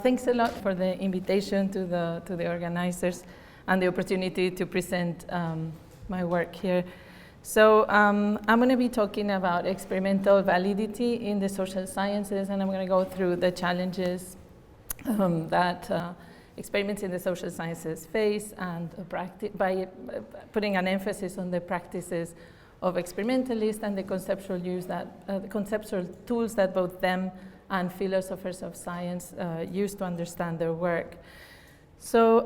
Thanks a lot for the invitation to the organizers and the opportunity to present my work here. So I'm going to be talking about experimental validity in the social sciences, and I'm going to go through the challenges that experiments in the social sciences face, and by putting an emphasis on the practices of experimentalists and the conceptual conceptual tools that both them and philosophers of science use to understand their work. So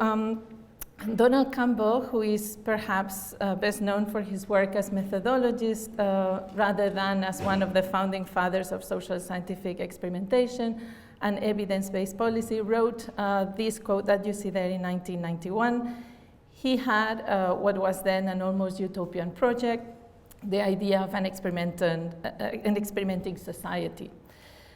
Donald Campbell, who is perhaps best known for his work as methodologist rather than as one of the founding fathers of social scientific experimentation and evidence-based policy, wrote this quote that you see there in 1991. He had what was then an almost utopian project, the idea of an experimenting society.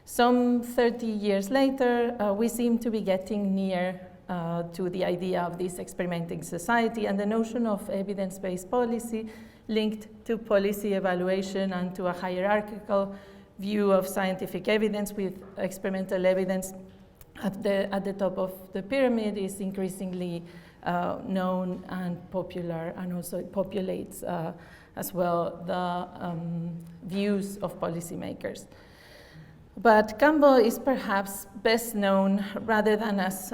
Some 30 years later, we seem to be getting near to the idea of this experimenting society, and the notion of evidence-based policy linked to policy evaluation and to a hierarchical view of scientific evidence with experimental evidence at the top of the pyramid is increasingly known and popular, and also it populates as well the views of policymakers. But Campbell is perhaps best known, rather than as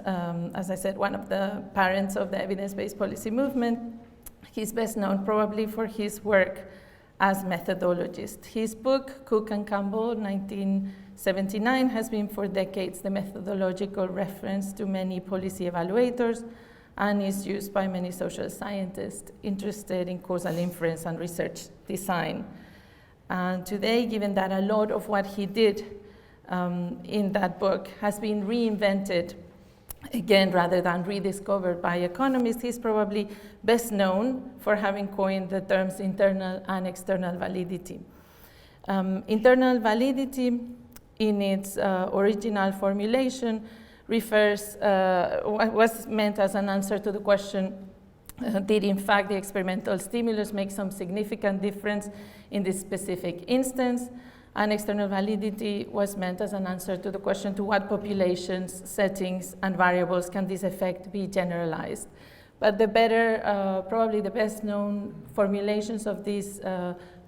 I said, one of the parents of the evidence-based policy movement, he's best known probably for his work as methodologist. His book, Cook and Campbell, 1979, has been for decades the methodological reference to many policy evaluators and is used by many social scientists interested in causal inference and research design. And today, given that a lot of what he did in that book has been reinvented again rather than rediscovered by economists, he's probably best known for having coined the terms internal and external validity. Internal validity, in its original formulation, was meant as an answer to the question, did in fact the experimental stimulus make some significant difference in this specific instance? And external validity was meant as an answer to the question, to what populations, settings, and variables can this effect be generalized? But the better, probably the best known formulations of these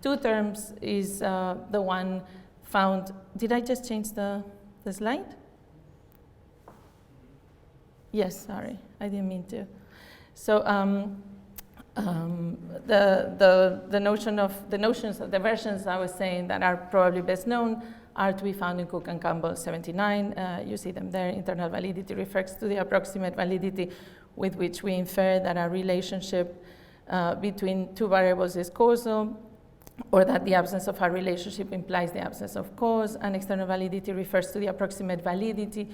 two terms is the one found. Did I just change the slide? Yes, sorry, I didn't mean to. So the versions I was saying that are probably best known are to be found in Cook and Campbell 79. You see them there. Internal validity refers to the approximate validity with which we infer that a relationship between two variables is causal, or that the absence of a relationship implies the absence of cause. And external validity refers to the approximate validity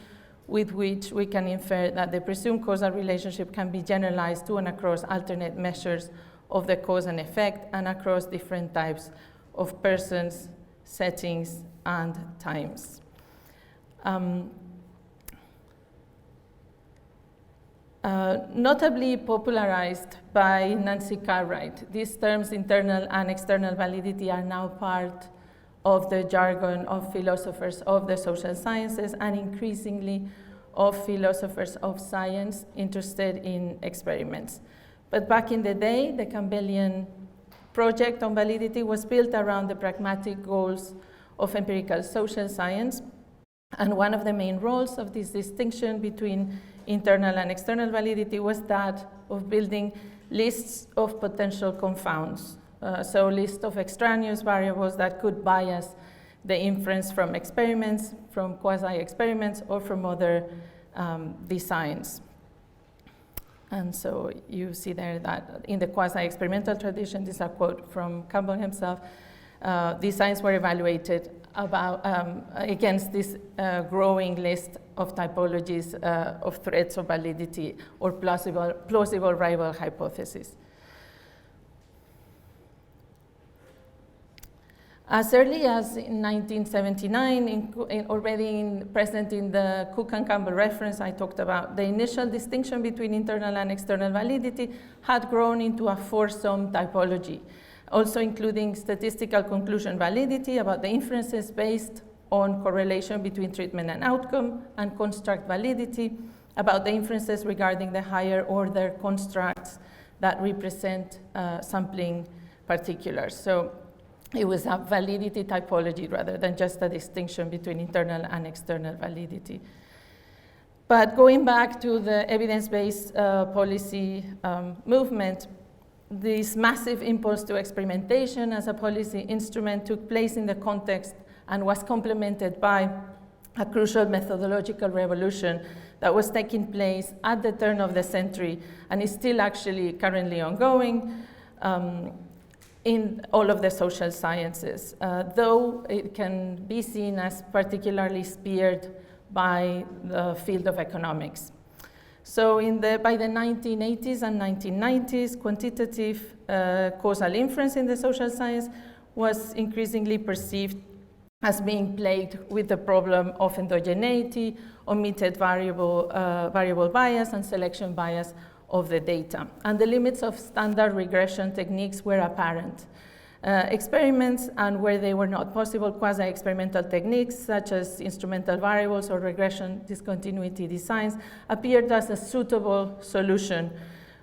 with which we can infer that the presumed causal relationship can be generalized to and across alternate measures of the cause and effect, and across different types of persons, settings, and times. Notably popularized by Nancy Cartwright, these terms, internal and external validity, are now part of the jargon of philosophers of the social sciences, and increasingly of philosophers of science interested in experiments. But back in the day, the Campbellian project on validity was built around the pragmatic goals of empirical social science. And one of the main roles of this distinction between internal and external validity was that of building lists of potential confounds. So list of extraneous variables that could bias the inference from experiments, from quasi-experiments, or from other designs. And so you see there that in the quasi-experimental tradition, this is a quote from Campbell himself, designs were evaluated against this growing list of typologies of threats of validity or plausible rival hypotheses. As early as in 1979, already present in the Cook and Campbell reference I talked about, the initial distinction between internal and external validity had grown into a foursome typology, also including statistical conclusion validity about the inferences based on correlation between treatment and outcome, and construct validity, about the inferences regarding the higher order constructs that represent sampling particulars. So it was a validity typology rather than just a distinction between internal and external validity. But going back to the evidence-based policy movement, this massive impulse to experimentation as a policy instrument took place in the context and was complemented by a crucial methodological revolution that was taking place at the turn of the century and is still actually currently ongoing in all of the social sciences, though it can be seen as particularly speared by the field of economics. So by the 1980s and 1990s, quantitative causal inference in the social science was increasingly perceived as being plagued with the problem of endogeneity, omitted variable bias, and selection bias of the data. And the limits of standard regression techniques were apparent. Experiments, and where they were not possible, quasi-experimental techniques such as instrumental variables or regression discontinuity designs appeared as a suitable solution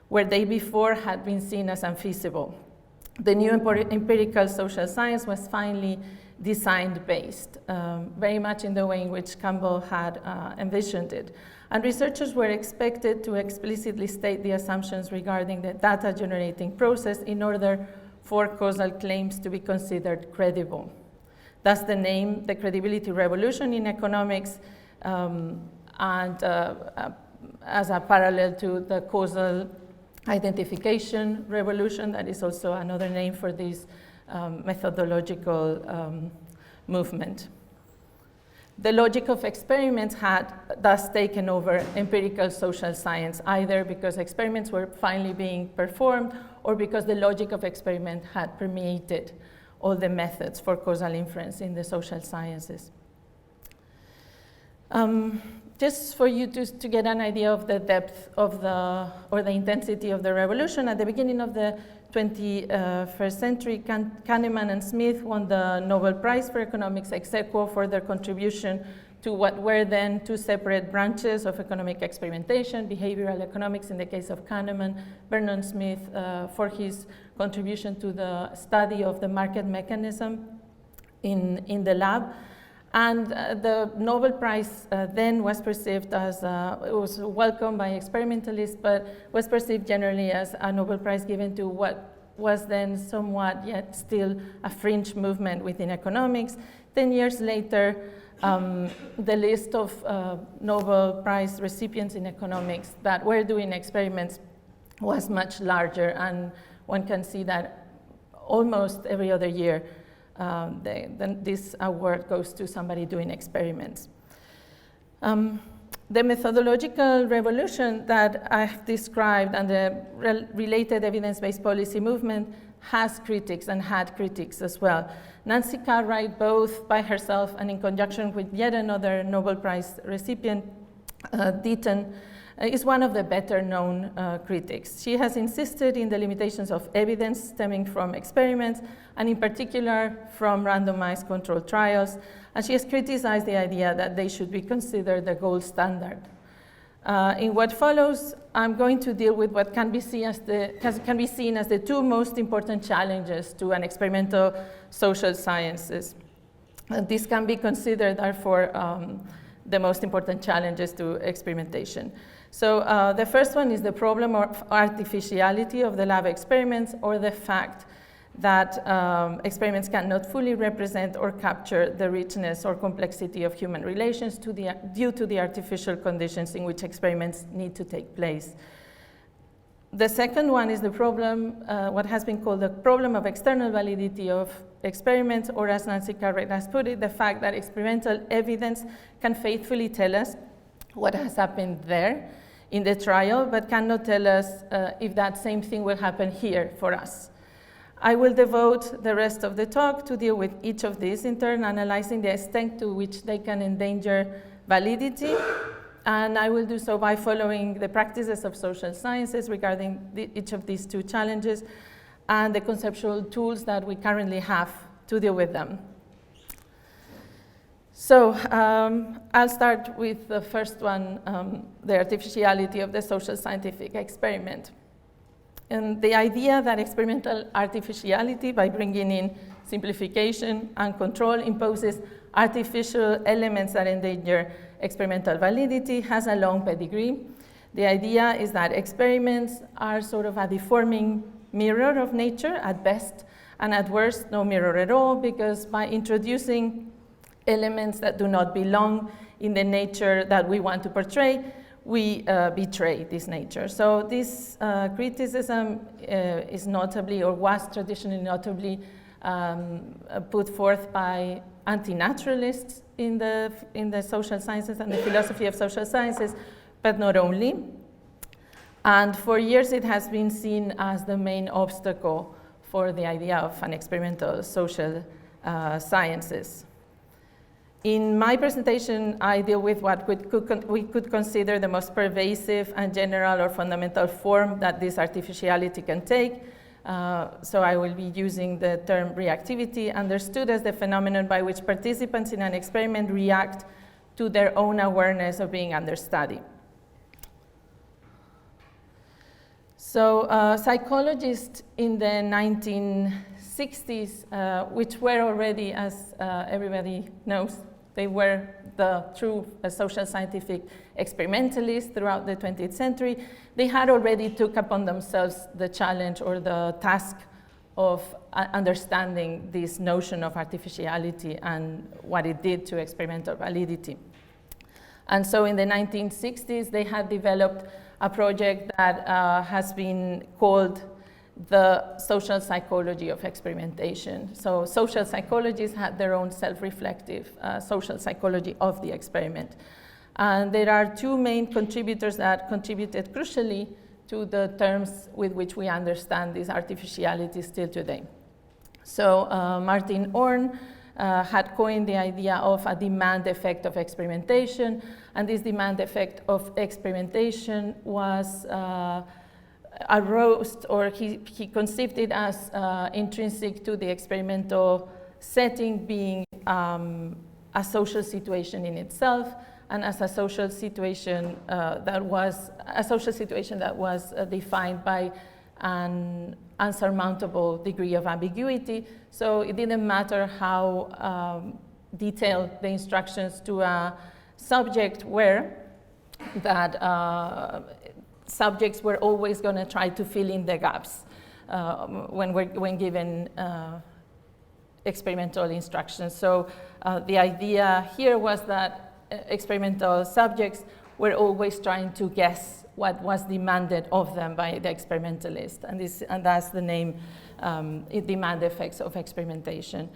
where they before had been seen as unfeasible. The new empirical social science was finally design-based, very much in the way in which Campbell had envisioned it. And researchers were expected to explicitly state the assumptions regarding the data-generating process in order for causal claims to be considered credible. Thus the name, the credibility revolution in economics, and as a parallel to the causal identification revolution, that is also another name for this methodological movement. The logic of experiments had thus taken over empirical social science, either because experiments were finally being performed or because the logic of experiment had permeated all the methods for causal inference in the social sciences. Just for you to get an idea of the depth of or the intensity of the revolution, at the beginning of the 21st century, Kahneman and Smith won the Nobel Prize for Economics ex aequo for their contribution to what were then two separate branches of economic experimentation, behavioral economics in the case of Kahneman, Vernon Smith for his contribution to the study of the market mechanism in the lab. And the Nobel Prize then was perceived as, it was welcomed by experimentalists, but was perceived generally as a Nobel Prize given to what was then somewhat yet still a fringe movement within economics. 10 years later, the list of Nobel Prize recipients in economics that were doing experiments was much larger, and one can see that almost every other year this award goes to somebody doing experiments. The methodological revolution that I've described and the related evidence-based policy movement has critics and had critics as well. Nancy Cartwright, both by herself and in conjunction with yet another Nobel Prize recipient, Deaton, is one of the better known critics. She has insisted in the limitations of evidence stemming from experiments, and in particular from randomized controlled trials, and she has criticized the idea that they should be considered the gold standard. In what follows, I'm going to deal with what can be seen as the two most important challenges to an experimental social sciences. This can be considered, therefore, the most important challenges to experimentation. So the first one is the problem of artificiality of the lab experiments, or the fact that experiments cannot fully represent or capture the richness or complexity of human relations due to the artificial conditions in which experiments need to take place. The second one is the problem, what has been called the problem of external validity of experiments, or as Nancy Cartwright has put it, the fact that experimental evidence can faithfully tell us what has happened there in the trial, but cannot tell us if that same thing will happen here for us. I will devote the rest of the talk to deal with each of these in turn, analyzing the extent to which they can endanger validity, and I will do so by following the practices of social sciences regarding each of these two challenges and the conceptual tools that we currently have to deal with them. So I'll start with the first one, the artificiality of the social scientific experiment. And the idea that experimental artificiality, by bringing in simplification and control, imposes artificial elements that endanger experimental validity, has a long pedigree. The idea is that experiments are sort of a deforming mirror of nature at best, and at worst, no mirror at all, because by introducing elements that do not belong in the nature that we want to portray, we betray this nature. So this criticism is notably, or was traditionally notably, put forth by anti-naturalists in the social sciences and the philosophy of social sciences, but not only. And for years it has been seen as the main obstacle for the idea of an experimental social sciences. In my presentation, I deal with what we could consider the most pervasive and general or fundamental form that this artificiality can take. So I will be using the term reactivity, understood as the phenomenon by which participants in an experiment react to their own awareness of being under study. So psychologists in the 1960s, which were already, as everybody knows, they were the true social scientific experimentalists throughout the 20th century. They had already took upon themselves the challenge or the task of understanding this notion of artificiality and what it did to experimental validity. And so in the 1960s, they had developed a project that has been called the social psychology of experimentation. So social psychologists had their own self-reflective social psychology of the experiment. And there are two main contributors that contributed crucially to the terms with which we understand this artificiality still today. So Martin Orn had coined the idea of a demand effect of experimentation, and this demand effect of experimentation was arose, or he conceived it as intrinsic to the experimental setting being a social situation in itself, and as a social situation that was defined by an unsurmountable degree of ambiguity. So it didn't matter how detailed the instructions to a subject were, that subjects were always going to try to fill in the gaps when given experimental instructions. So the idea here was that experimental subjects were always trying to guess what was demanded of them by the experimentalist, and that's the name, demand effects of experimentation.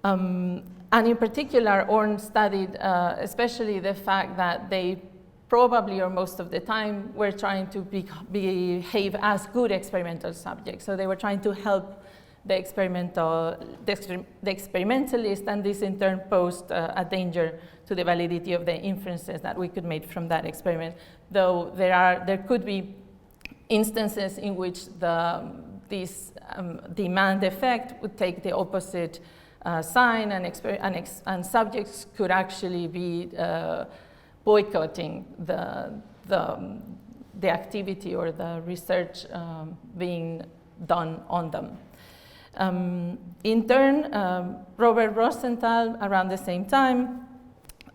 And in particular, Orn studied especially the fact that they probably, or most of the time, were trying to behave as good experimental subjects. So they were trying to help the experimentalist, and this in turn posed a danger to the validity of the inferences that we could make from that experiment. Though there could be instances in which this demand effect would take the opposite sign, and subjects could actually be boycotting the activity or the research being done on them. In turn, Robert Rosenthal, around the same time,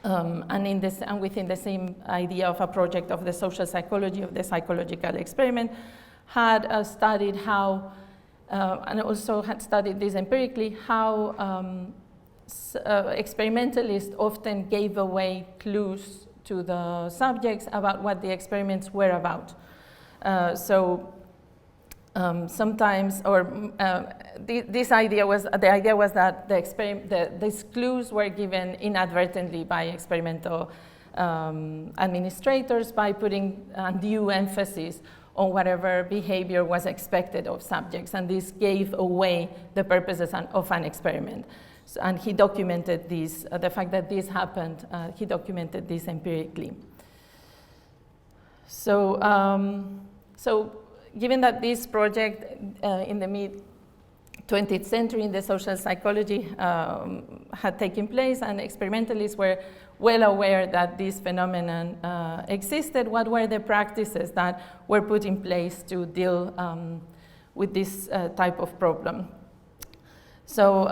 and within the same idea of a project of the social psychology of the psychological experiment, had studied how, and also had studied this empirically, how experimentalists often gave away clues to the subjects about what the experiments were about. Sometimes, or the idea was that these clues were given inadvertently by experimental administrators by putting undue emphasis on whatever behavior was expected of subjects, and this gave away the purposes of an experiment. So, and he documented this, the fact that this happened, he documented this empirically. So, given that this project in the 20th century in the social psychology had taken place, and experimentalists were well aware that this phenomenon existed. What were the practices that were put in place to deal with this type of problem? So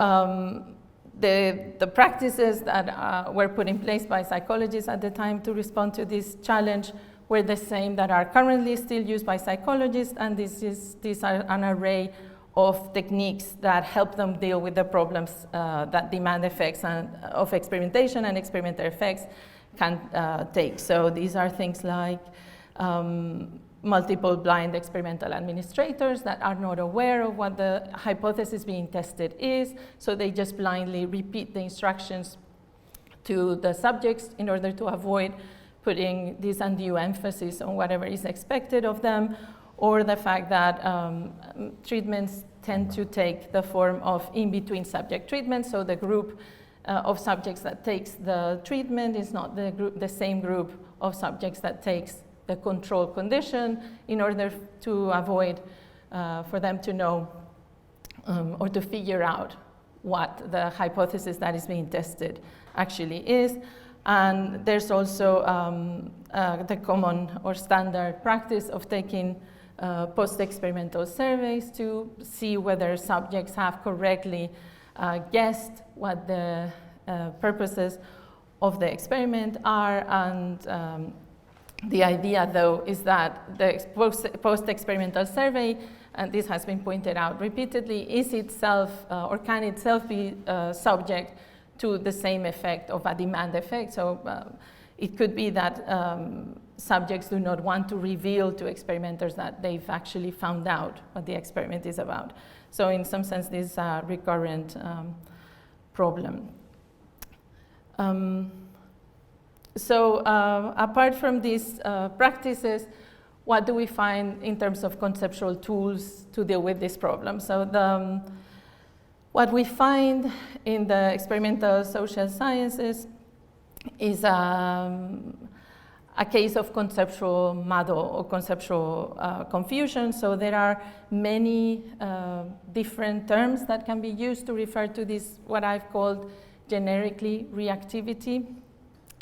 the practices that were put in place by psychologists at the time to respond to this challenge were the same that are currently still used by psychologists, and these are an array of techniques that help them deal with the problems that demand effects of experimentation and experimental effects can take. So these are things like multiple blind experimental administrators that are not aware of what the hypothesis being tested is, so they just blindly repeat the instructions to the subjects in order to avoid putting this undue emphasis on whatever is expected of them, or the fact that treatments tend to take the form of in-between subject treatment, so the group of subjects that takes the treatment is not the same group of subjects that takes the control condition, in order to avoid for them to know or to figure out what the hypothesis that is being tested actually is. And there's also the common or standard practice of taking post-experimental surveys to see whether subjects have correctly guessed what the purposes of the experiment are. And the idea, though, is that the post-experimental survey, and this has been pointed out repeatedly, is itself or can itself be subject to the same effect of a demand effect. So it could be that subjects do not want to reveal to experimenters that they've actually found out what the experiment is about. So in some sense, this is a recurrent problem. Apart from these practices, what do we find in terms of conceptual tools to deal with this problem? So what we find in the experimental social sciences is a case of conceptual muddle or conceptual confusion. So there are many different terms that can be used to refer to this, what I've called generically reactivity,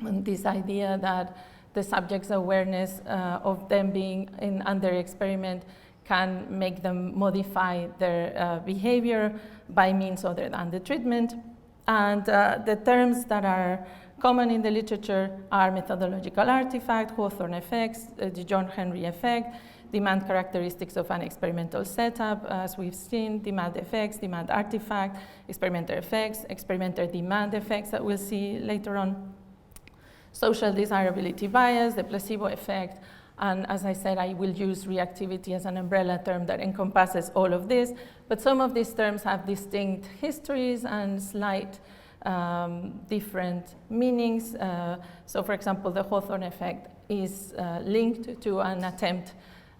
and this idea that the subject's awareness of them being under experiment can make them modify their behavior by means other than the treatment. And the terms that are common in the literature are methodological artifact, Hawthorne effects, the John Henry effect, demand characteristics of an experimental setup, as we've seen, demand effects, demand artifact, experimental effects, experimental demand effects that we'll see later on, social desirability bias, the placebo effect, and as I said, I will use reactivity as an umbrella term that encompasses all of this, but some of these terms have distinct histories and slight different meanings. So for example, the Hawthorne effect is linked to an attempt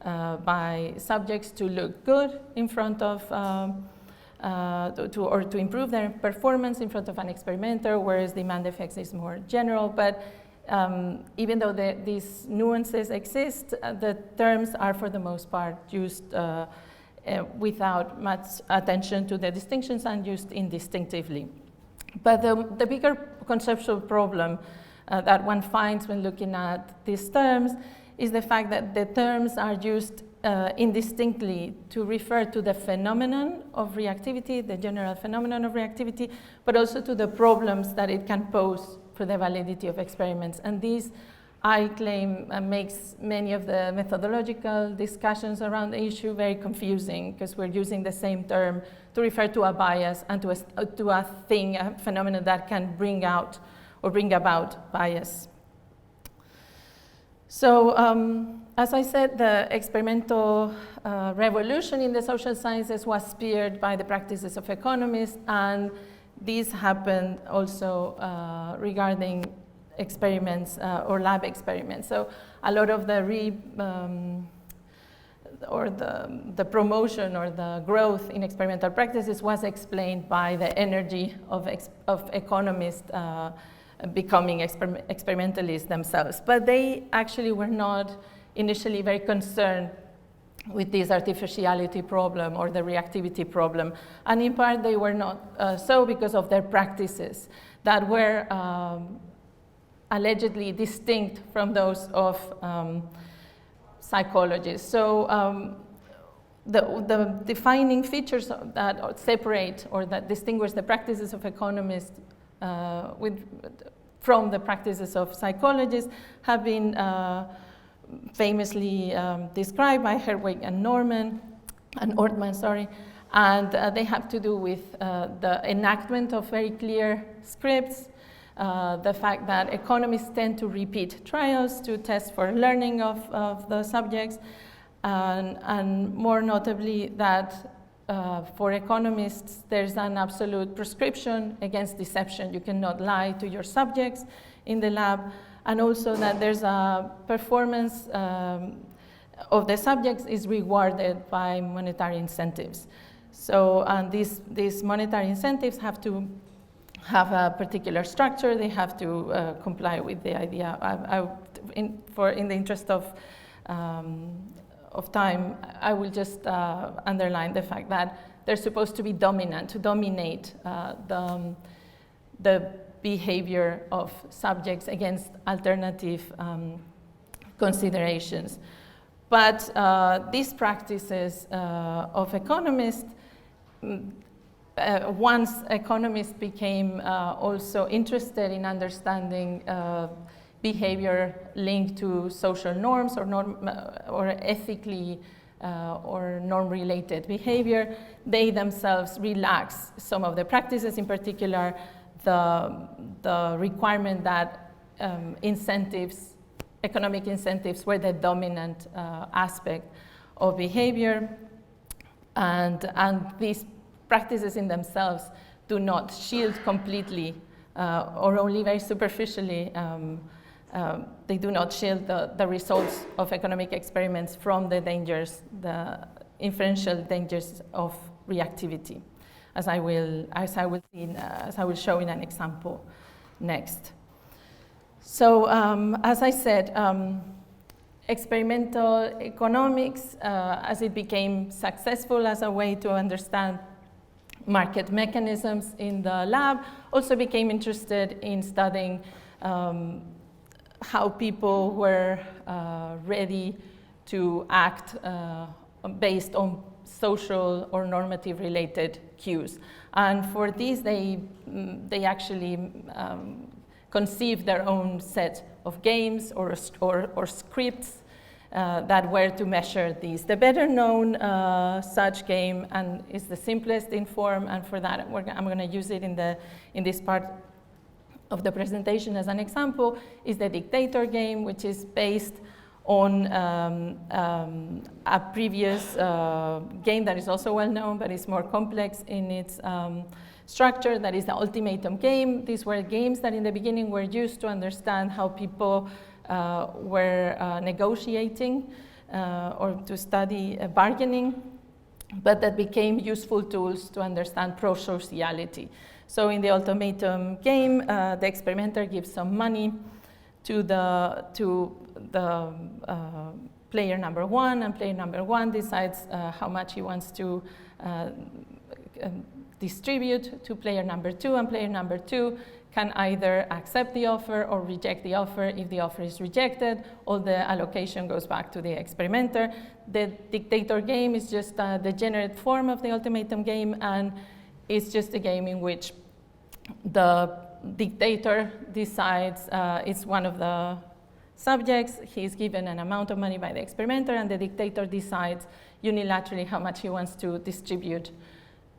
by subjects to look good in front of, or to improve their performance in front of an experimenter, whereas demand effects is more general. But even though these nuances exist, the terms are for the most part used without much attention to the distinctions and used indistinctively. But the bigger conceptual problem that one finds when looking at these terms is the fact that the terms are used indistinctly to refer to the phenomenon of reactivity, the general phenomenon of reactivity, but also to the problems that it can pose for the validity of experiments. And this, I claim, makes many of the methodological discussions around the issue very confusing, because we're using the same term to refer to a bias and to a thing, a phenomenon that can bring out or bring about bias. So as I said, the experimental revolution in the social sciences was spearheaded by the practices of economists, and this happened also regarding experiments or lab experiments. So a lot of the promotion or the growth in experimental practices was explained by the energy of economists becoming experimentalists themselves. But they actually were not initially very concerned with this artificiality problem or the reactivity problem. And in part, they were not so because of their practices that were allegedly distinct from those of psychologists. So the defining features that separate or that distinguish the practices of economists from the practices of psychologists have been famously described by Herwig and Ortman, and they have to do with the enactment of very clear scripts, the fact that economists tend to repeat trials to test for learning of the subjects, and more notably that for economists there's an absolute prescription against deception. You cannot lie to your subjects in the lab, and also that there's a performance of the subjects is rewarded by monetary incentives. So these monetary incentives have to have a particular structure. They have to comply with the idea. In the interest of time, I will just underline the fact that they're supposed to be dominant, to dominate the behavior of subjects against alternative considerations. But these practices of economists, once economists became also interested in understanding behavior linked to social norms or ethically or norm-related behavior, they themselves relax some of the practices, in particular the requirement that economic incentives were the dominant aspect of behavior, and these practices in themselves do not shield completely or only very superficially. They do not shield the results of economic experiments from the dangers, the inferential dangers of reactivity, as I will show in an example next. So, as I said, experimental economics, as it became successful as a way to understand market mechanisms in the lab, also became interested in studying how people were ready to act based on social or normative related cues. And for these, they actually conceived their own set of games or scripts that were to measure these. The better known such game, and is the simplest in form, and for that I'm going to use it in this part of the presentation as an example, is the dictator game, which is based on a previous game that is also well known, but is more complex in its structure, that is the ultimatum game. These were games that in the beginning were used to understand how people were negotiating or to study bargaining, but that became useful tools to understand pro-sociality. So in the ultimatum game, the experimenter gives some money to the player number one, and player number one decides how much he wants to distribute to player number two, and player number two can either accept the offer or reject the offer. If the offer is rejected, all the allocation goes back to the experimenter. The dictator game is just a degenerate form of the ultimatum game, and it's just a game in which the dictator decides, it's one of the subjects, he's given an amount of money by the experimenter, and the dictator decides unilaterally how much he wants to distribute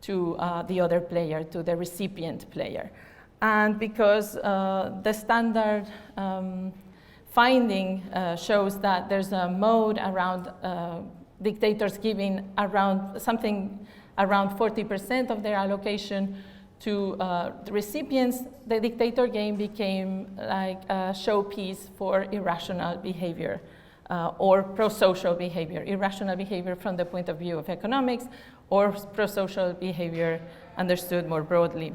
to the other player, to the recipient player. And because the standard finding shows that there's a mode around dictators giving around 40% of their allocation to the recipients, the dictator game became like a showpiece for irrational behavior or pro-social behavior. Irrational behavior from the point of view of economics, or pro-social behavior understood more broadly.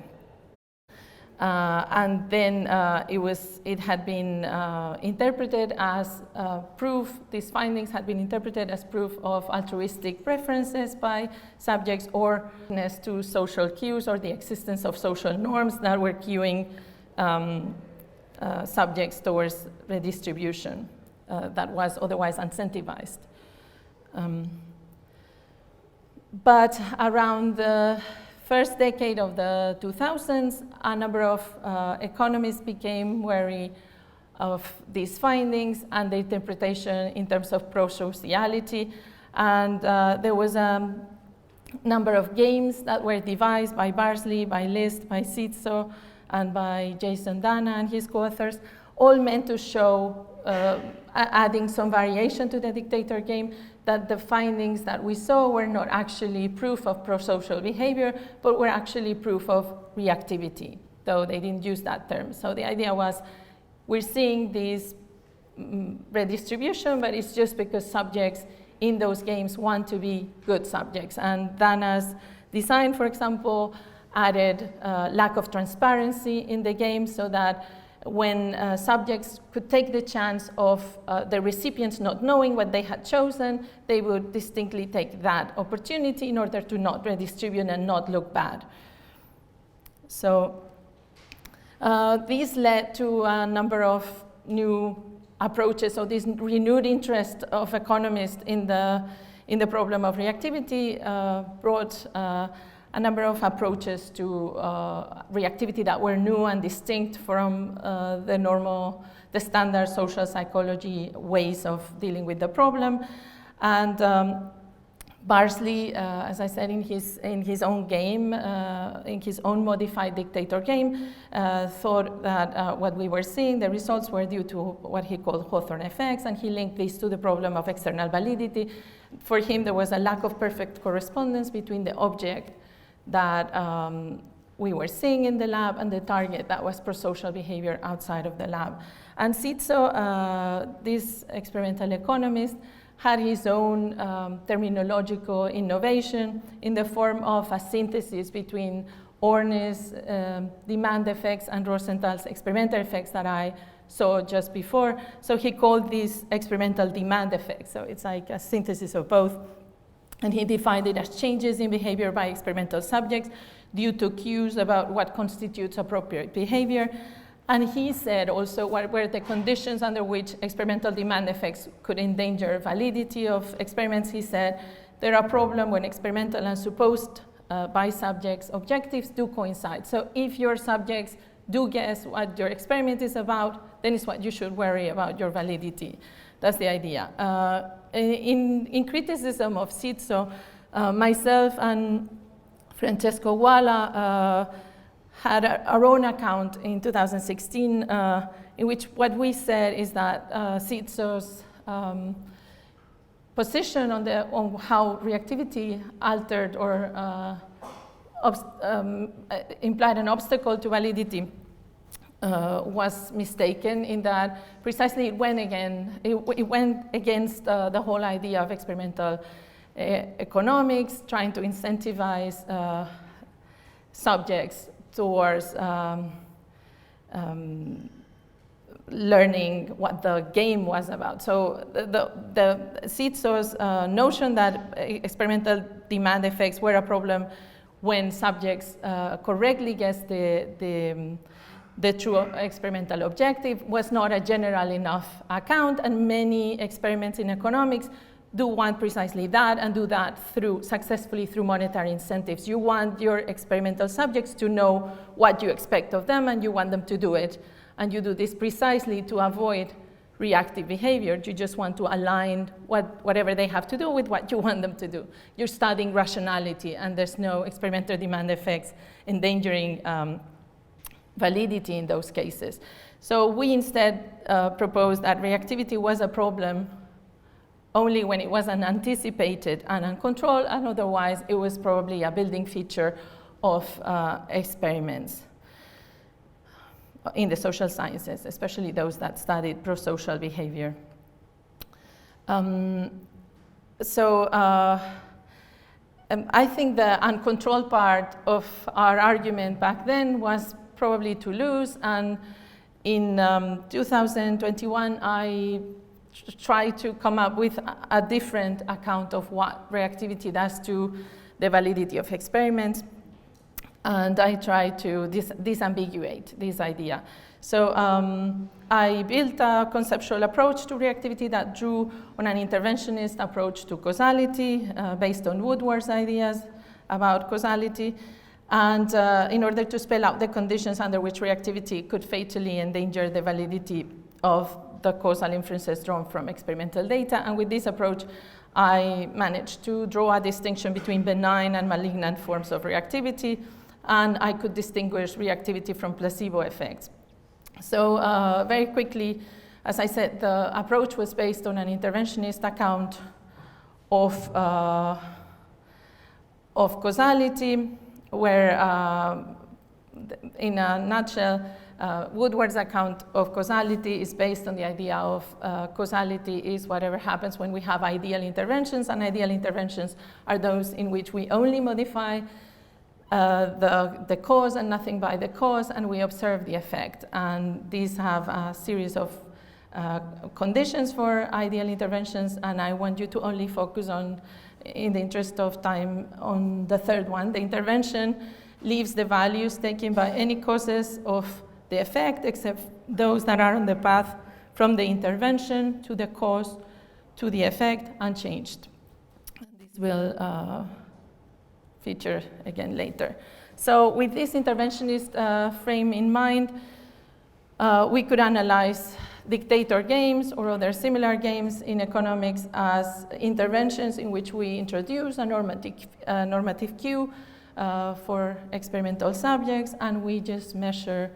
And then it had been interpreted as proof, these findings had been interpreted as proof of altruistic preferences by subjects or to social cues or the existence of social norms that were cueing subjects towards redistribution that was otherwise incentivized. But around the first decade of the 2000s, a number of economists became wary of these findings and the interpretation in terms of pro-sociality. And there was a number of games that were devised by Barsley, by List, by Sitso, and by Jason Dana and his co-authors, all meant to show, adding some variation to the dictator game, that the findings that we saw were not actually proof of pro-social behavior, but were actually proof of reactivity, though they didn't use that term. So the idea was, we're seeing this redistribution, but it's just because subjects in those games want to be good subjects. And Dana's design, for example, added lack of transparency in the game so that when subjects could take the chance of the recipients not knowing what they had chosen, they would distinctly take that opportunity in order to not redistribute and not look bad. So these led to a number of new approaches. So this renewed interest of economists in the problem of reactivity brought a number of approaches to reactivity that were new and distinct from the standard social psychology ways of dealing with the problem. And Barsley, as I said, in his own game, in his own modified dictator game, thought that what we were seeing, the results were due to what he called Hawthorne effects, and he linked this to the problem of external validity. For him, there was a lack of perfect correspondence between the object that we were seeing in the lab and the target that was pro-social behavior outside of the lab. And Sitso, this experimental economist, had his own terminological innovation in the form of a synthesis between Orne's demand effects and Rosenthal's experimental effects that I saw just before. So he called these experimental demand effects. So it's like a synthesis of both. And he defined it as changes in behavior by experimental subjects due to cues about what constitutes appropriate behavior. And he said also what were the conditions under which experimental demand effects could endanger validity of experiments. He said there are problems when experimental and supposed by subjects objectives do coincide. So if your subjects do guess what your experiment is about, then it's what you should worry about your validity. That's the idea. In criticism of Sitso, myself and Francesco Walla had our own account in 2016 in which what we said is that Sitso's position on how reactivity altered or implied an obstacle to validity was mistaken, in that precisely it went against the whole idea of experimental economics, trying to incentivize subjects towards learning what the game was about. So the Sitso's notion that experimental demand effects were a problem when subjects correctly guessed the true experimental objective was not a general enough account, and many experiments in economics do want precisely that, and do that successfully through monetary incentives. You want your experimental subjects to know what you expect of them, and you want them to do it. And you do this precisely to avoid reactive behavior. You just want to align whatever they have to do with what you want them to do. You're studying rationality, and there's no experimental demand effects endangering validity in those cases. So we instead proposed that reactivity was a problem only when it was unanticipated and uncontrolled, and otherwise it was probably a building feature of experiments in the social sciences, especially those that studied pro-social behavior. I think the uncontrolled part of our argument back then was probably too loose, and in 2021, I tried to come up with a different account of what reactivity does to the validity of experiments, and I tried to disambiguate this idea. So I built a conceptual approach to reactivity that drew on an interventionist approach to causality based on Woodward's ideas about causality, and in order to spell out the conditions under which reactivity could fatally endanger the validity of the causal inferences drawn from experimental data. And with this approach, I managed to draw a distinction between benign and malignant forms of reactivity, and I could distinguish reactivity from placebo effects. So very quickly, as I said, the approach was based on an interventionist account of causality, where in a nutshell, Woodward's account of causality is based on the idea of causality is whatever happens when we have ideal interventions, and ideal interventions are those in which we only modify the cause and nothing by the cause, and we observe the effect. And these have a series of conditions for ideal interventions, and I want you to only focus on, in the interest of time, on the third one. The intervention leaves the values taken by any causes of the effect, except those that are on the path from the intervention to the cause to the effect, unchanged. This will feature again later. So with this interventionist frame in mind, we could analyze dictator games or other similar games in economics as interventions in which we introduce a normative cue for experimental subjects, and we just measure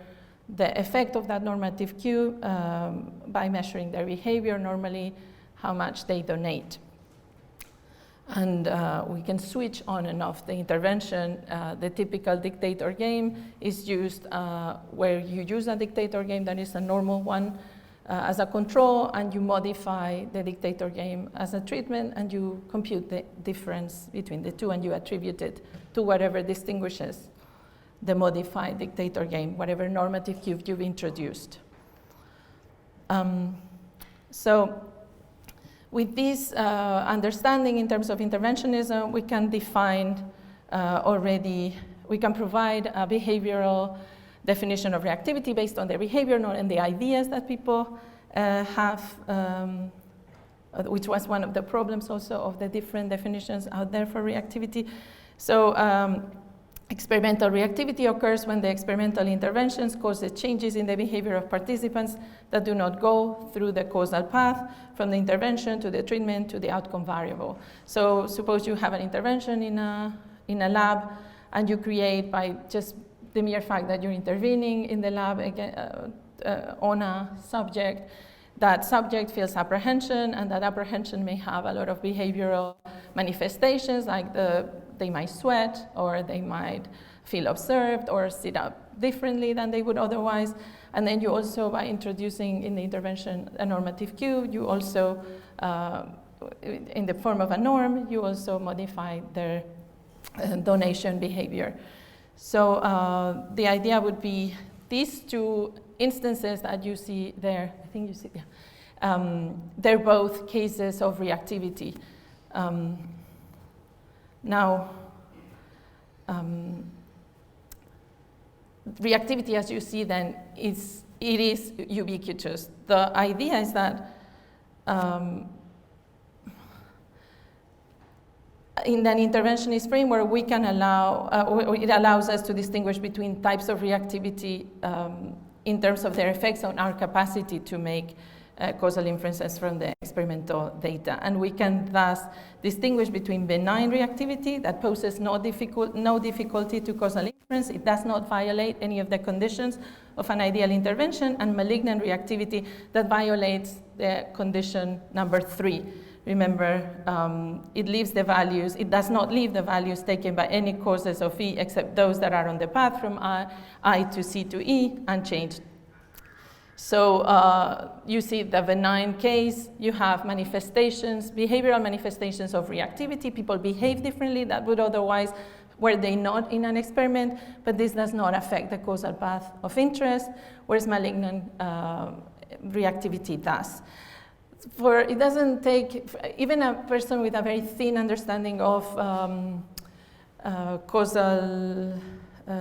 the effect of that normative cue by measuring their behavior, normally how much they donate. And we can switch on and off the intervention. The typical dictator game is used where you use a dictator game that is a normal one as a control, and you modify the dictator game as a treatment, and you compute the difference between the two, and you attribute it to whatever distinguishes the modified dictator game, whatever normative cue you've introduced. So with this understanding in terms of interventionism, we can define we can provide a behavioral definition of reactivity based on their behavior, not on the ideas that people have, which was one of the problems also of the different definitions out there for reactivity. So experimental reactivity occurs when the experimental interventions cause the changes in the behavior of participants that do not go through the causal path from the intervention to the treatment to the outcome variable. So suppose you have an intervention in a lab, and you create, by just the mere fact that you're intervening in the lab again, on a subject, that subject feels apprehension, and that apprehension may have a lot of behavioral manifestations, like they might sweat, or they might feel observed, or sit up differently than they would otherwise. And then you also, by introducing in the intervention a normative cue, you also, in the form of a norm, you also modify their donation behavior. So the idea would be these two instances that you see there, I think you see, yeah, they're both cases of reactivity. Now, reactivity, as you see then, it is ubiquitous. The idea is that in an interventionist framework, we can it allows us to distinguish between types of reactivity in terms of their effects on our capacity to make causal inferences from the experimental data. And we can thus distinguish between benign reactivity that poses no difficulty to causal inference, it does not violate any of the conditions of an ideal intervention, and malignant reactivity that violates the condition number 3. Remember, it leaves the values, it does not leave the values taken by any causes of E except those that are on the path from I to C to E unchanged. So you see the benign case, you have manifestations, behavioral manifestations of reactivity. People behave differently that would otherwise were they not in an experiment, but this does not affect the causal path of interest, whereas malignant reactivity does. It doesn't take, even a person with a very thin understanding of causal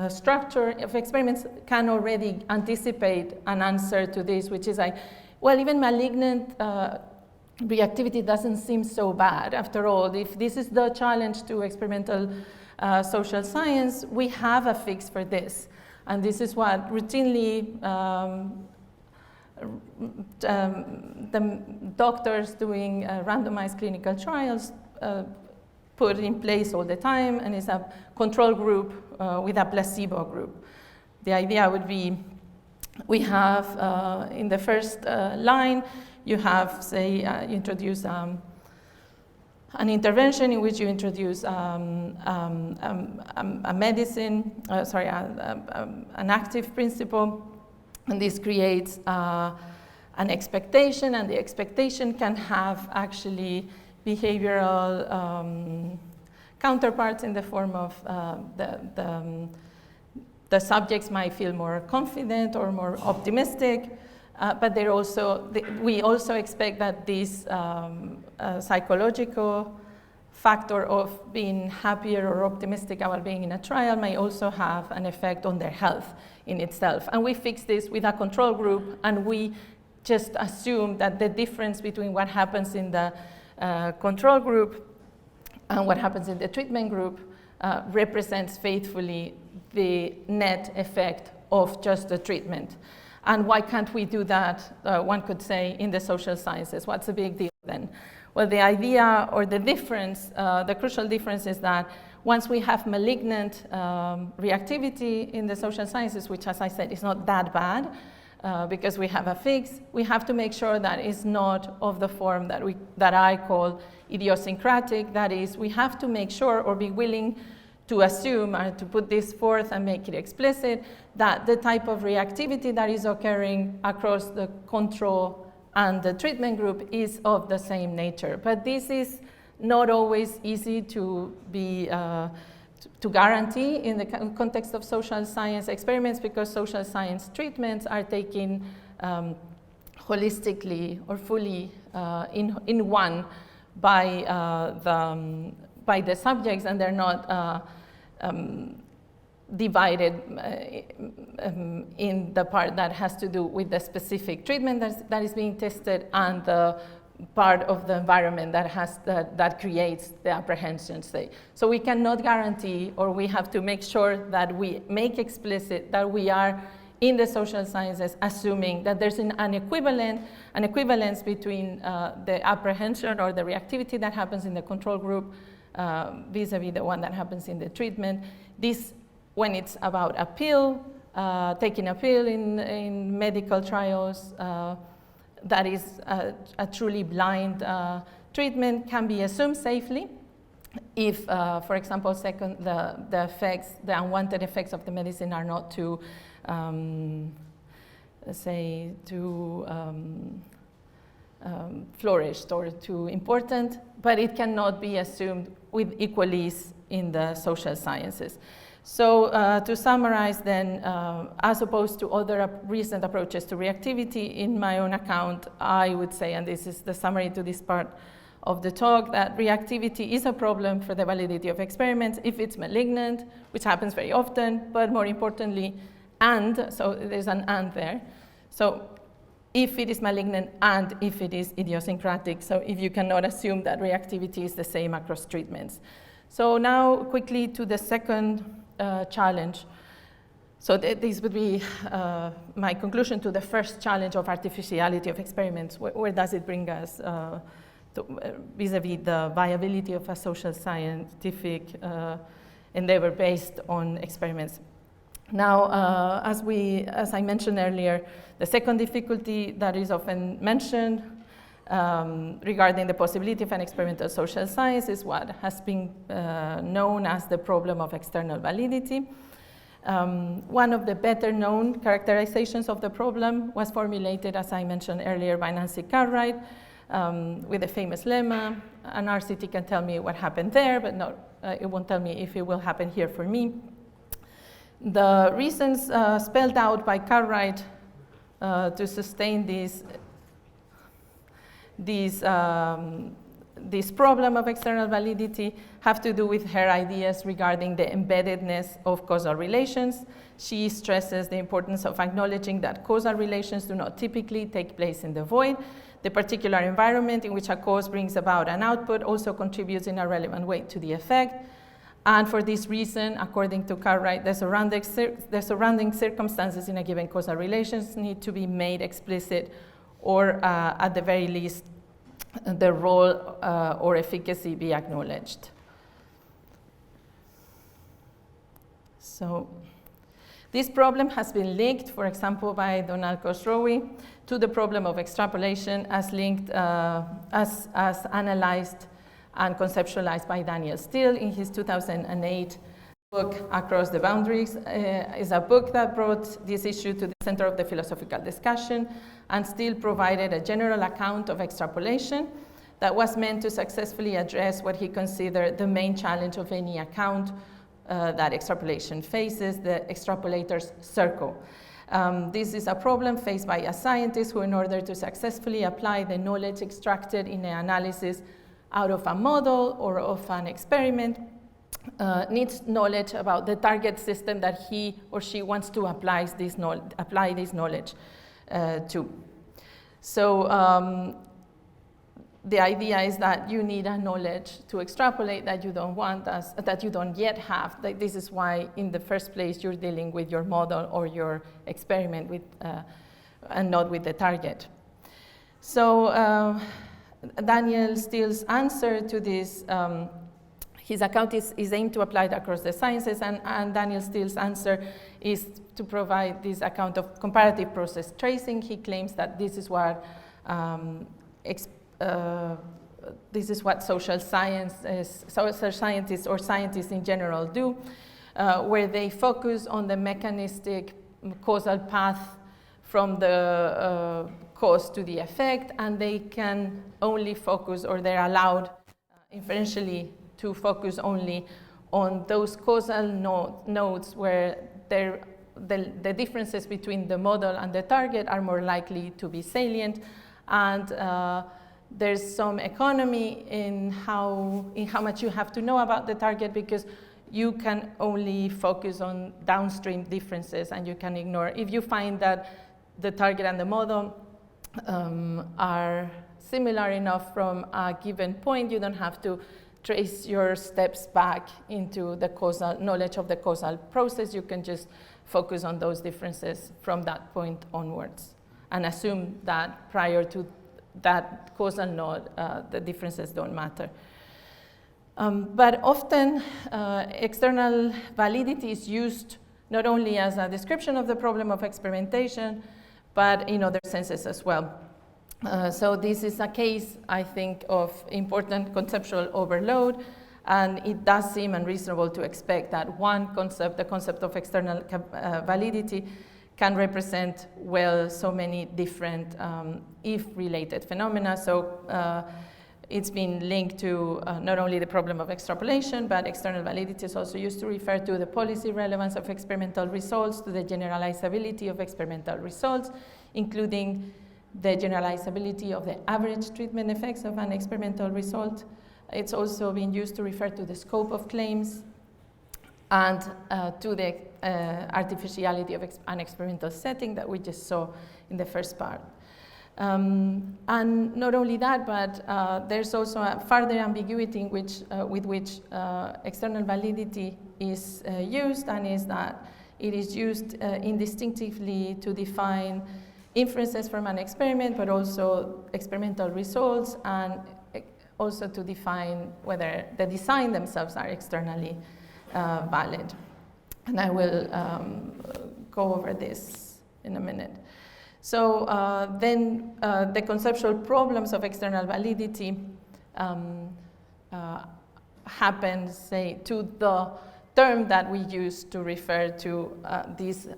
structure of experiments can already anticipate an answer to this, which is like, well, even malignant reactivity doesn't seem so bad. After all, if this is the challenge to experimental social science, we have a fix for this. And this is what routinely the doctors doing randomized clinical trials put in place all the time, and it's a control group with a placebo group. The idea would be, we have in the first line, you have, say, you introduce an intervention in which you introduce a medicine, an active principle, and this creates an expectation, and the expectation can have actually behavioral counterparts in the form of the subjects might feel more confident or more optimistic, but they're also, we also expect that this psychological factor of being happier or optimistic about being in a trial may also have an effect on their health in itself. And we fix this with a control group, and we just assume that the difference between what happens in the control group and what happens in the treatment group represents faithfully the net effect of just the treatment. And why can't we do that, one could say, in the social sciences? What's the big deal then? Well, the idea or the difference, the crucial difference is that once we have malignant reactivity in the social sciences, which, as I said, is not that bad, because we have a fix, we have to make sure that it's not of the form that I call idiosyncratic. That is, we have to make sure or be willing to assume or to put this forth and make it explicit that the type of reactivity that is occurring across the control and the treatment group is of the same nature. But this is not always easy to be to guarantee in the context of social science experiments, because social science treatments are taken holistically or fully in one by the subjects, and they're not divided in the part that has to do with the specific treatment that is being tested and the part of the environment that creates the apprehension state. So we cannot guarantee, or we have to make sure that we make explicit that we are in the social sciences assuming that there's an equivalence between the apprehension or the reactivity that happens in the control group vis-a-vis the one that happens in the treatment. This, when it's about a pill, taking a pill in medical trials, that is a truly blind treatment, can be assumed safely if, for example, the effects, the unwanted effects of the medicine are not too, say, too flourished or too important, but it cannot be assumed with equal ease in the social sciences. So to summarize then, as opposed to other recent approaches to reactivity, in my own account, I would say, and this is the summary to this part of the talk, that reactivity is a problem for the validity of experiments if it's malignant, which happens very often, but more importantly, and, so there's an and there. So if it is malignant and if it is idiosyncratic, so if you cannot assume that reactivity is the same across treatments. So now quickly to the second challenge. So this would be my conclusion to the first challenge of artificiality of experiments. Where does it bring us vis-a-vis the viability of a social scientific endeavor based on experiments? Now, as I mentioned earlier, the second difficulty that is often mentioned regarding the possibility of an experimental social science is what has been known as the problem of external validity. One of the better known characterizations of the problem was formulated, as I mentioned earlier, by Nancy Cartwright with the famous lemma, an RCT can tell me what happened there, but not it won't tell me if it will happen here for me. The reasons spelled out by Cartwright to sustain this problem of external validity have to do with her ideas regarding the embeddedness of causal relations. She stresses the importance of acknowledging that causal relations do not typically take place in the void. The particular environment in which a cause brings about an output also contributes in a relevant way to the effect. And for this reason, according to Cartwright, the surrounding circumstances in a given causal relations need to be made explicit, or at the very least, the role or efficacy be acknowledged. So this problem has been linked, for example, by Donald Khosrowi to the problem of extrapolation as linked, as analyzed and conceptualized by Daniel Steele in his 2008 book, Across the Boundaries. Is a book that brought this issue to the center of the philosophical discussion, and Steele provided a general account of extrapolation that was meant to successfully address what he considered the main challenge of any account that extrapolation faces, the extrapolator's circle. This is a problem faced by a scientist who, in order to successfully apply the knowledge extracted in an analysis out of a model or of an experiment, needs knowledge about the target system that he or she wants to apply this knowledge to. So the idea is that you need a knowledge to extrapolate that you don't want, that you don't yet have. This is why, in the first place, you're dealing with your model or your experiment with, and not with the target. So Daniel Steele's answer to this, his account is aimed to apply it across the sciences, and Daniel Steele's answer is to provide this account of comparative process tracing. He claims that this is what social scientists or scientists in general do, where they focus on the mechanistic causal path from the cause to the effect, and they can only focus, or they're allowed inferentially to focus only on those causal nodes where the differences between the model and the target are more likely to be salient, and there's some economy in how much you have to know about the target, because you can only focus on downstream differences, and you can ignore. If you find that the target and the model are similar enough from a given point, you don't have to trace your steps back into the causal knowledge of the causal process. You can just focus on those differences from that point onwards and assume that prior to that causal node, the differences don't matter. But often, external validity is used not only as a description of the problem of experimentation, but in other senses as well. So this is a case, I think, of important conceptual overload, and it does seem unreasonable to expect that one concept, the concept of external validity, can represent well so many different if related phenomena. So it's been linked to not only the problem of extrapolation, but external validity is also used to refer to the policy relevance of experimental results, to the generalizability of experimental results, including the generalizability of the average treatment effects of an experimental result. It's also been used to refer to the scope of claims and to the artificiality of an experimental setting that we just saw in the first part. And not only that, but there's also a further ambiguity in which, with which external validity is used, and is that it is used indistinctively to define inferences from an experiment, but also experimental results, and also to define whether the design themselves are externally valid. And I will go over this in a minute. So then the conceptual problems of external validity happen, say, to the term that we use to refer to this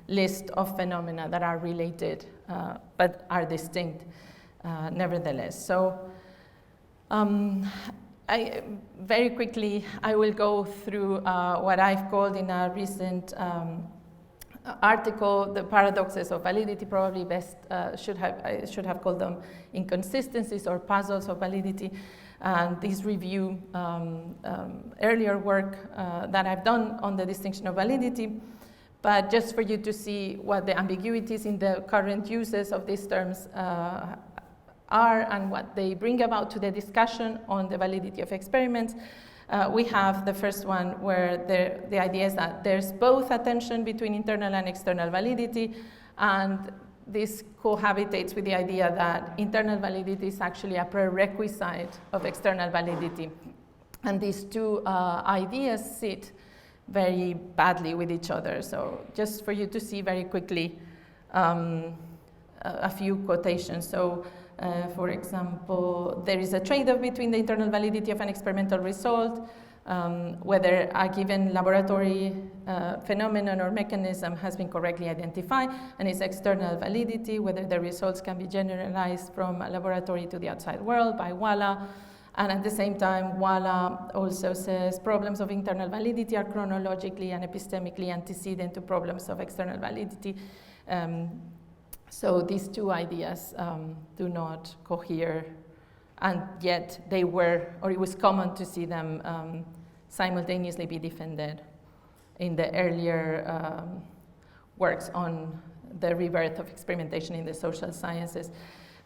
list of phenomena that are related but are distinct nevertheless. So Very quickly, I will go through what I've called in a recent article, the paradoxes of validity. Probably best I should have called them inconsistencies or puzzles of validity. And these review earlier work that I've done on the distinction of validity. But just for you to see what the ambiguities in the current uses of these terms are and what they bring about to the discussion on the validity of experiments. We have the first one where the idea is that there's both a tension between internal and external validity, and this cohabitates with the idea that internal validity is actually a prerequisite of external validity. And these two ideas sit very badly with each other. So just for you to see very quickly a few quotations. So for example, there is a trade-off between the internal validity of an experimental result, whether a given laboratory phenomenon or mechanism has been correctly identified, and its external validity, whether the results can be generalized from a laboratory to the outside world by Walla. And at the same time, Walla also says problems of internal validity are chronologically and epistemically antecedent to problems of external validity. So these two ideas do not cohere, and yet they were, or it was common to see them simultaneously be defended in the earlier works on the rebirth of experimentation in the social sciences.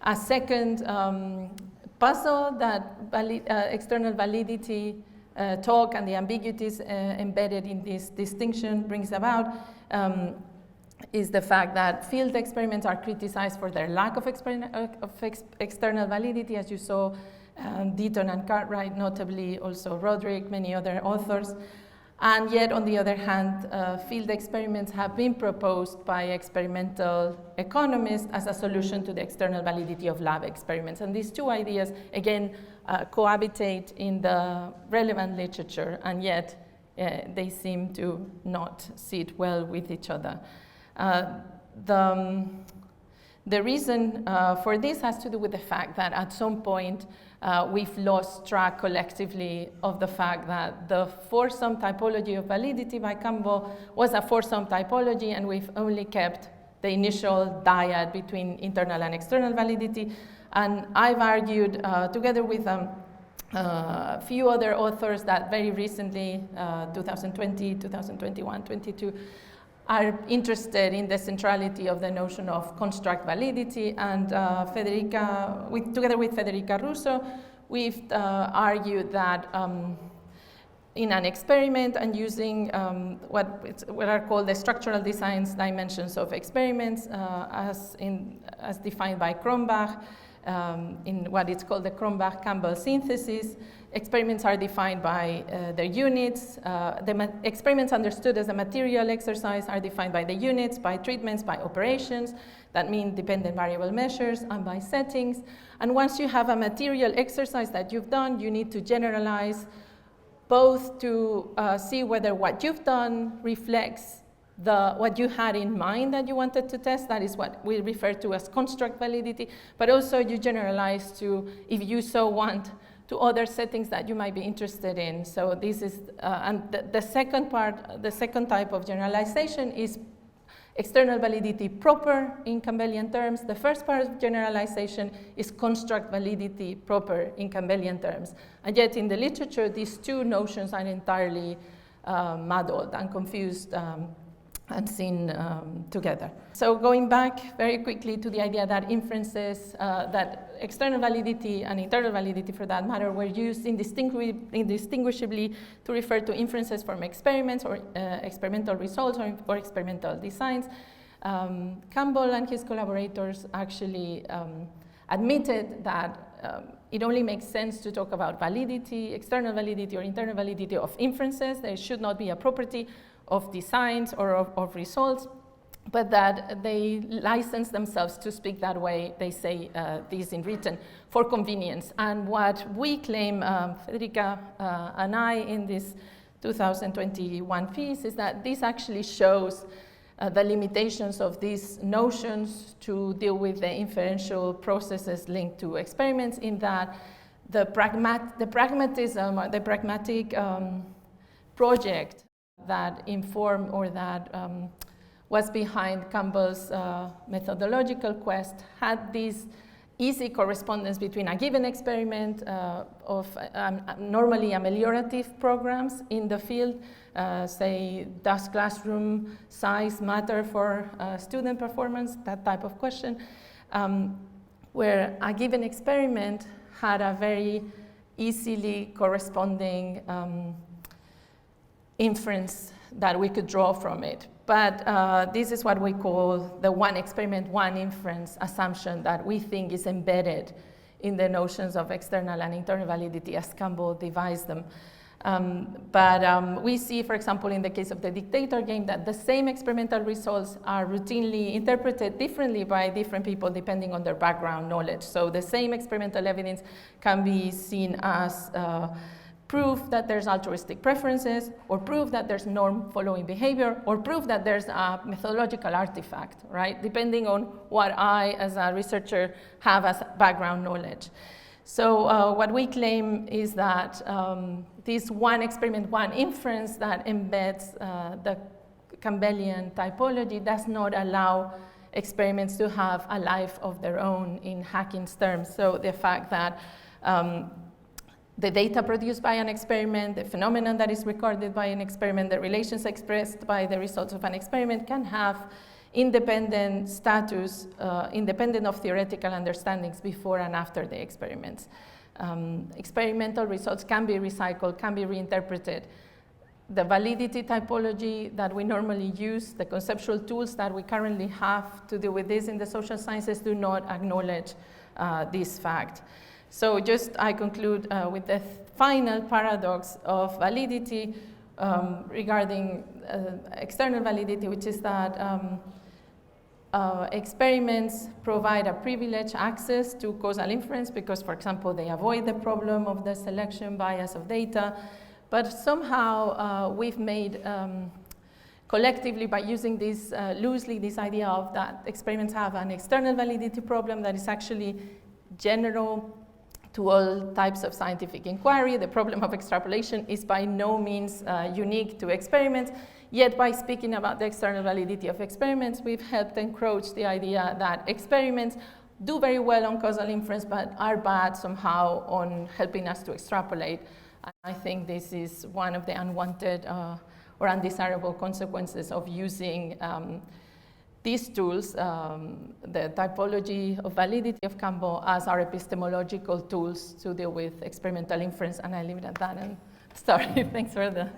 A second puzzle that external validity talk and the ambiguities embedded in this distinction brings about is the fact that field experiments are criticized for their lack of external validity, as you saw, Deaton and Cartwright, notably also Roderick, many other authors. And yet, on the other hand, field experiments have been proposed by experimental economists as a solution to the external validity of lab experiments. And these two ideas, again, cohabitate in the relevant literature, and yet they seem to not sit well with each other. The reason for this has to do with the fact that at some point we've lost track collectively of the fact that the foursome typology of validity by Campbell was a foursome typology, and we've only kept the initial dyad between internal and external validity. And I've argued, together with a few other authors, that very recently, 2020, 2021, 22, are interested in the centrality of the notion of construct validity. And together with Federica Russo, we've argued that in an experiment and using what are called the structural designs dimensions of experiments as defined by Cronbach, in what is called the Cronbach-Campbell synthesis. Experiments are defined by their units. Experiments understood as a material exercise are defined by the units, by treatments, by operations, that mean dependent variable measures, and by settings. And once you have a material exercise that you've done, you need to generalize both to see whether what you've done reflects what you had in mind that you wanted to test. That is what we refer to as construct validity, but also you generalize to, if you so want, to other settings that you might be interested in. So this is, and the second part, the second type of generalization is external validity proper in Campbellian terms. The first part of generalization is construct validity proper in Campbellian terms. And yet in the literature, these two notions are entirely muddled and confused and seen together. So going back very quickly to the idea that inferences, that external validity and internal validity for that matter were used indistinguishably to refer to inferences from experiments or experimental results or experimental designs. Campbell and his collaborators actually admitted that it only makes sense to talk about validity, external validity or internal validity of inferences. There should not be a property of designs or of results, but that they license themselves to speak that way. They say this in written for convenience. And what we claim, Federica and I, in this 2021 piece, is that this actually shows the limitations of these notions to deal with the inferential processes linked to experiments, in that the pragmatism, or the pragmatic project that informed or that was behind Campbell's methodological quest had this easy correspondence between a given experiment of normally ameliorative programs in the field, say, does classroom size matter for student performance, that type of question, where a given experiment had a very easily corresponding inference that we could draw from it. But this is what we call the one experiment, one inference assumption that we think is embedded in the notions of external and internal validity as Campbell devised them. But we see, for example, in the case of the dictator game, that the same experimental results are routinely interpreted differently by different people depending on their background knowledge. So the same experimental evidence can be seen as proof that there's altruistic preferences, or proof that there's norm-following behavior, or proof that there's a methodological artifact, right? Depending on what I, as a researcher, have as background knowledge. So what we claim is that this one experiment, one inference that embeds the Campbellian typology does not allow experiments to have a life of their own in Hacking's terms. So the fact that the data produced by an experiment, the phenomenon that is recorded by an experiment, the relations expressed by the results of an experiment can have independent status, independent of theoretical understandings before and after the experiments. Experimental results can be recycled, can be reinterpreted. The validity typology that we normally use, the conceptual tools that we currently have to deal with this in the social sciences do not acknowledge this fact. So just I conclude with the final paradox of validity regarding external validity, which is that experiments provide a privileged access to causal inference because, for example, they avoid the problem of the selection bias of data. But somehow we've made collectively, by using this loosely, this idea of that experiments have an external validity problem that is actually general to all types of scientific inquiry. The problem of extrapolation is by no means unique to experiments, yet by speaking about the external validity of experiments, we've helped encroach the idea that experiments do very well on causal inference, but are bad somehow on helping us to extrapolate. I think this is one of the unwanted or undesirable consequences of using these tools, the typology of validity of Campbell, as our epistemological tools to deal with experimental inference. And I leave it at that and sorry, thanks for the